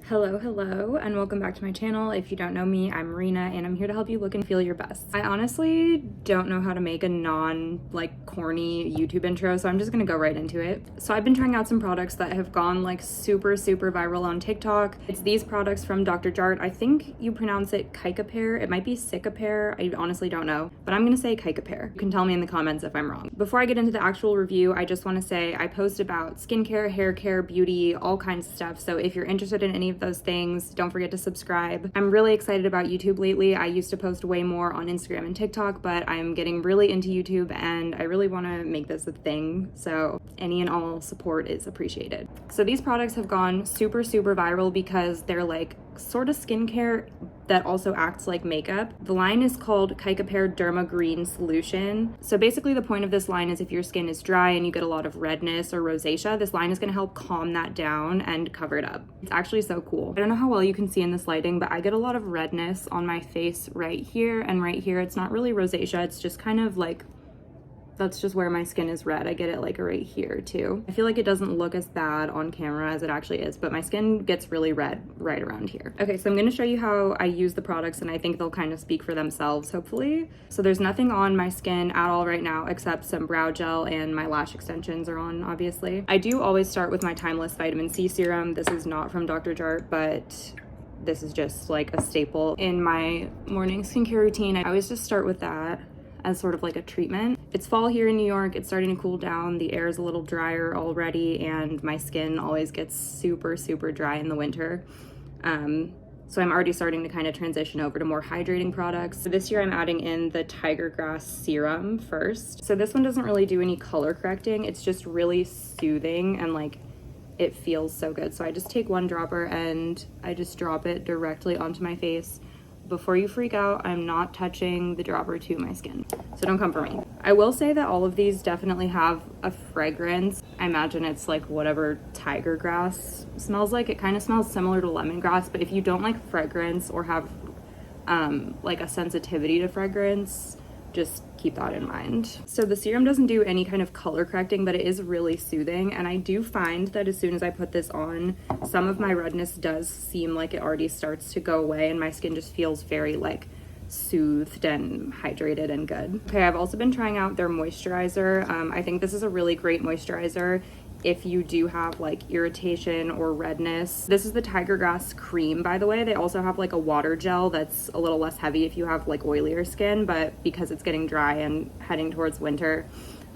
Hello, and welcome back to my channel. If you don't know me, I'm Rena, and I'm here to help you look and feel your best. I honestly don't know how to make a corny YouTube intro, so I'm just gonna go right into it. So I've been trying out some products that have gone super viral on TikTok. It's these products from Dr.Jart. I think you pronounce it CICAPAIR. It might be Cicapair. I honestly don't know, but I'm gonna say CICAPAIR. You can tell me in the comments if I'm wrong. Before I get into the actual review, I just wanna say I post about skincare, hair care, beauty, all kinds of stuff. So if you're interested in any of those things, don't forget to subscribe. I'm really excited about YouTube lately. I used to post way more on Instagram and TikTok, but I'm getting really into YouTube and I really want to make this a thing. So any and all support is appreciated. So these products have gone super viral because they're sort of skincare that also acts like makeup. The line is called Cicapair Derma Green Solution. So basically the point of this line is if your skin is dry and you get a lot of redness or rosacea, this line is going to help calm that down and cover it up. It's actually so cool. I don't know how well you can see in this lighting, but I get a lot of redness on my face right here and right here. It's not really rosacea, it's just kind of that's just where my skin is red. I get it right here too. I feel like it doesn't look as bad on camera as it actually is, but my skin gets really red right around here. Okay, so I'm gonna show you how I use the products and I think they'll kind of speak for themselves, hopefully. So there's nothing on my skin at all right now except some brow gel and my lash extensions are on, obviously. I do always start with my Timeless Vitamin C Serum. This is not from Dr.Jart, but this is just a staple in my morning skincare routine. I always just start with that as sort of a treatment. It's fall here in New York. It's starting to cool down. The air is a little drier already and my skin always gets super dry in the winter. So I'm already starting to kind of transition over to more hydrating products. So this year I'm adding in the Tiger Grass Serum first. So this one doesn't really do any color correcting. It's just really soothing and it feels so good. So I just take one dropper and I just drop it directly onto my face. Before you freak out, I'm not touching the dropper to my skin, so don't come for me. I will say that all of these definitely have a fragrance. I imagine it's whatever tiger grass smells like. It kind of smells similar to lemongrass, but if you don't like fragrance or have a sensitivity to fragrance, just keep that in mind. So the serum doesn't do any kind of color correcting, but it is really soothing. And I do find that as soon as I put this on, some of my redness does seem like it already starts to go away and my skin just feels very soothed and hydrated and good. Okay, I've also been trying out their moisturizer. I think this is a really great moisturizer if you do have irritation or redness. This is the Tiger Grass Cream, by the way. They also have a water gel that's a little less heavy if you have oilier skin, but because it's getting dry and heading towards winter,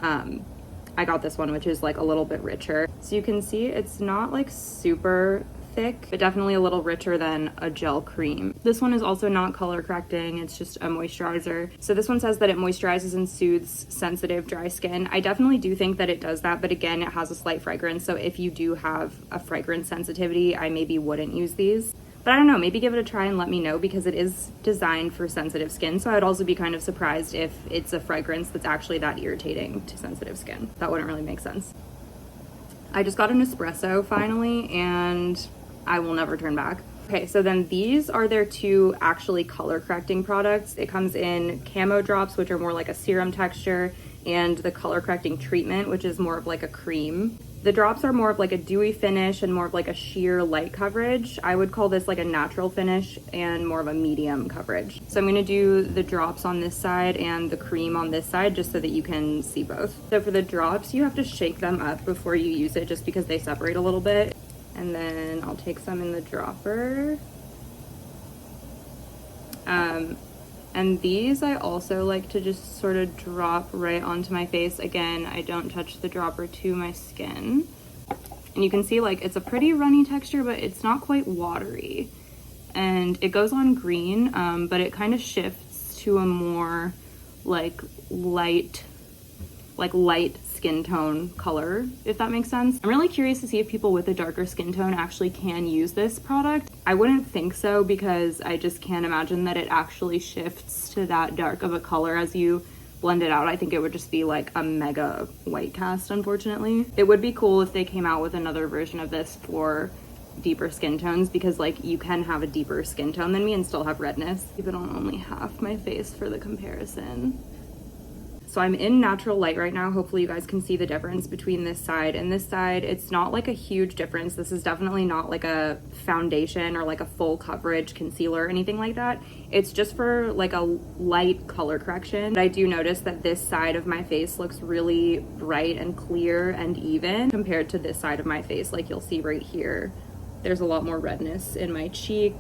I got this one, which is a little bit richer. So you can see it's not super thick, but definitely a little richer than a gel cream. This one is also not color correcting, it's just a moisturizer. So this one says that it moisturizes and soothes sensitive dry skin. I definitely do think that it does that, but again, it has a slight fragrance, so if you do have a fragrance sensitivity, I maybe wouldn't use these. But I don't know, maybe give it a try and let me know, because it is designed for sensitive skin, so I'd also be kind of surprised if it's a fragrance that's actually that irritating to sensitive skin. That wouldn't really make sense. I just got an espresso finally, and I will never turn back. Okay, so then these are their two actually color correcting products. It comes in camo drops, which are more like a serum texture, and the color correcting treatment, which is more of a cream. The drops are more of a dewy finish and more of a sheer light coverage. I would call this a natural finish and more of a medium coverage. So I'm gonna do the drops on this side and the cream on this side just so that you can see both. So for the drops, you have to shake them up before you use it just because they separate a little bit. And then I'll take some in the dropper. And these I also like to just sort of drop right onto my face. Again, I don't touch the dropper to my skin. And you can see it's a pretty runny texture, but it's not quite watery. And it goes on green, but it kind of shifts to a more light skin tone color, if that makes sense. I'm really curious to see if people with a darker skin tone actually can use this product. I wouldn't think so, because I just can't imagine that it actually shifts to that dark of a color as you blend it out. I think it would just be a mega white cast, unfortunately. It would be cool if they came out with another version of this for deeper skin tones, because you can have a deeper skin tone than me and still have redness. Keep it on only half my face for the comparison. So I'm in natural light right now. Hopefully you guys can see the difference between this side and this side. It's not like a huge difference. This is definitely not like a foundation or like a full coverage concealer or anything like that. It's just for like a light color correction. But I do notice that this side of my face looks really bright and clear and even compared to this side of my face. Like you'll see right here, there's a lot more redness in my cheek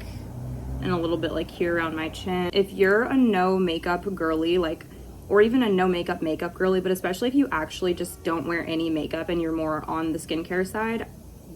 and a little bit like here around my chin. If you're a no makeup girly, like, or even a no makeup girly, but especially if you actually just don't wear any makeup and you're more on the skincare side,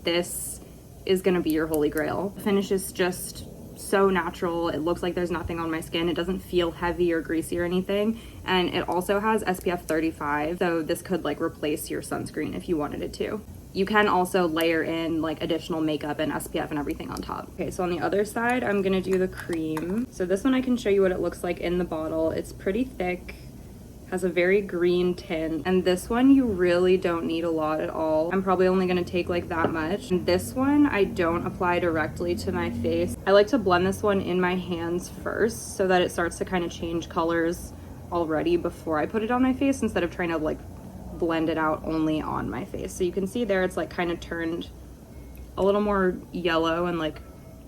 this is gonna be your holy grail. The finish is just so natural. It looks like there's nothing on my skin. It doesn't feel heavy or greasy or anything. And it also has SPF 35, so this could like replace your sunscreen if you wanted it to. You can also layer in like additional makeup and SPF and everything on top. Okay, so on the other side, I'm gonna do the cream. So this one I can show you what it looks like in the bottle. It's pretty thick, has a very green tint, and this one you really don't need a lot at all. I'm probably only gonna take like that much. And this one I don't apply directly to my face. I like to blend this one in my hands first so that it starts to kind of change colors already before I put it on my face, instead of trying to like blend it out only on my face. So you can see there it's like kind of turned a little more yellow and like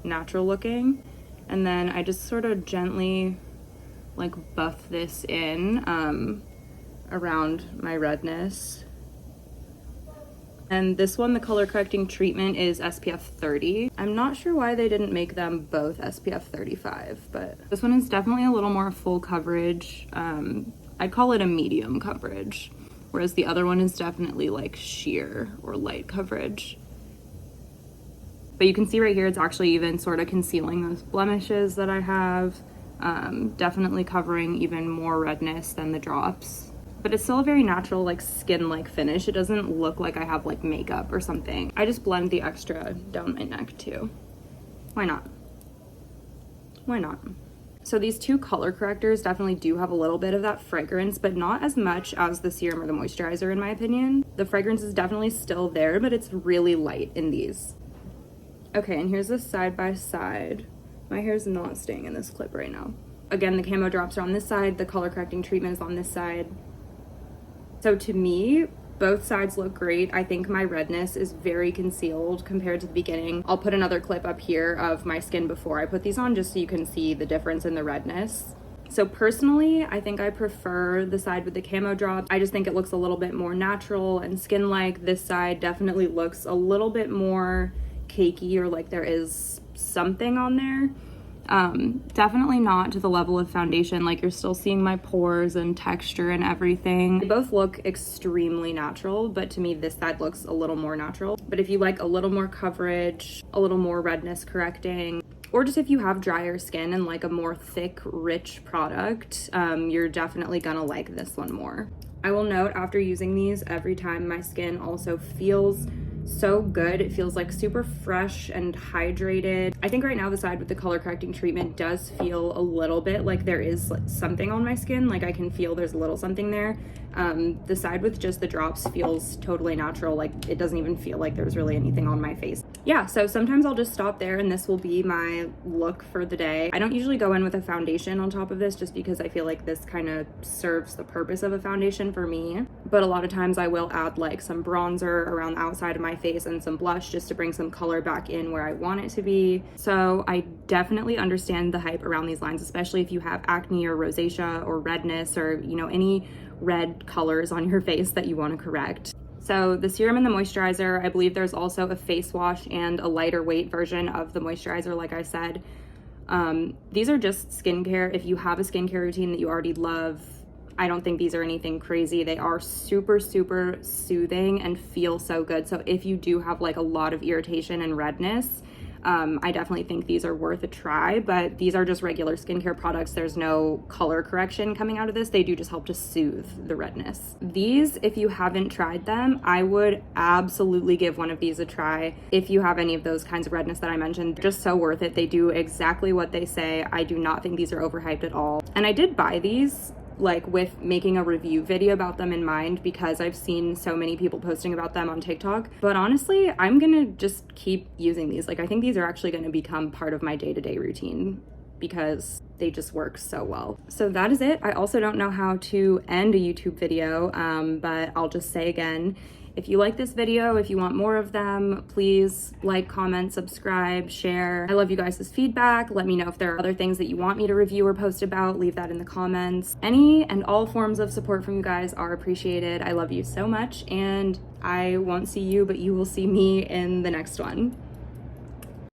natural looking, and then I just sort of gently like buff this in around my redness. And this one, the color correcting treatment, is SPF 30. I'm not sure why they didn't make them both SPF 35, but this one is definitely a little more full coverage. I'd call it a medium coverage, whereas the other one is definitely like sheer or light coverage. But you can see right here, it's actually even sort of concealing those blemishes that I have. Definitely covering even more redness than the drops, but it's still a very natural like skin-like finish. It doesn't look like I have like makeup or something. I just blend the extra down my neck too. Why not? Why not? So these two color correctors definitely do have a little bit of that fragrance, but not as much as the serum or the moisturizer in my opinion. The fragrance is definitely still there, but it's really light in these. Okay, and here's the side by side. My hair's not staying in this clip right now. Again, the camo drops are on this side, the color correcting treatment is on this side. So to me, both sides look great. I think my redness is very concealed compared to the beginning. I'll put another clip up here of my skin before I put these on, just so you can see the difference in the redness. So personally, I think I prefer the side with the camo drop. I just think it looks a little bit more natural and skin-like. This side definitely looks a little bit more cakey, or like there is something on there. Definitely not to the level of foundation. Like you're still seeing my pores and texture and everything. They both look extremely natural, but to me this side looks a little more natural. But if you like a little more coverage, a little more redness correcting, or just if you have drier skin and like a more thick, rich product, you're definitely gonna like this one more. I will note, after using these, every time my skin also feels so good. It feels like super fresh and hydrated. I think right now the side with the color correcting treatment does feel a little bit like there is something on my skin. Like I can feel there's a little something there. The side with just the drops feels totally natural. Like it doesn't even feel like there's really anything on my face. Yeah, so sometimes I'll just stop there and this will be my look for the day. I don't usually go in with a foundation on top of this, just because I feel like this kind of serves the purpose of a foundation for me. But a lot of times I will add like some bronzer around the outside of my face and some blush just to bring some color back in where I want it to be. So I definitely understand the hype around these lines, especially if you have acne or rosacea or redness, or you know, any red colors on your face that you want to correct. So the serum and the moisturizer, I believe there's also a face wash and a lighter weight version of the moisturizer, like I said. These are just skincare. If you have a skincare routine that you already love, I don't think these are anything crazy. They are super, super soothing and feel so good. So if you do have like a lot of irritation and redness, I definitely think these are worth a try, but these are just regular skincare products. There's no color correction coming out of this. They do just help to soothe the redness. These, if you haven't tried them, I would absolutely give one of these a try. If you have any of those kinds of redness that I mentioned, they're just so worth it. They do exactly what they say. I do not think these are overhyped at all. And I did buy these like with making a review video about them in mind, because I've seen so many people posting about them on TikTok. But honestly, I'm gonna just keep using these. Like I think these are actually gonna become part of my day-to-day routine because they just work so well. So that is it. I also don't know how to end a YouTube video, but I'll just say again, if you like this video, if you want more of them, please like, comment, subscribe, share. I love you guys' feedback. Let me know if there are other things that you want me to review or post about. Leave that in the comments. Any and all forms of support from you guys are appreciated. I love you so much, and I won't see you, but you will see me in the next one.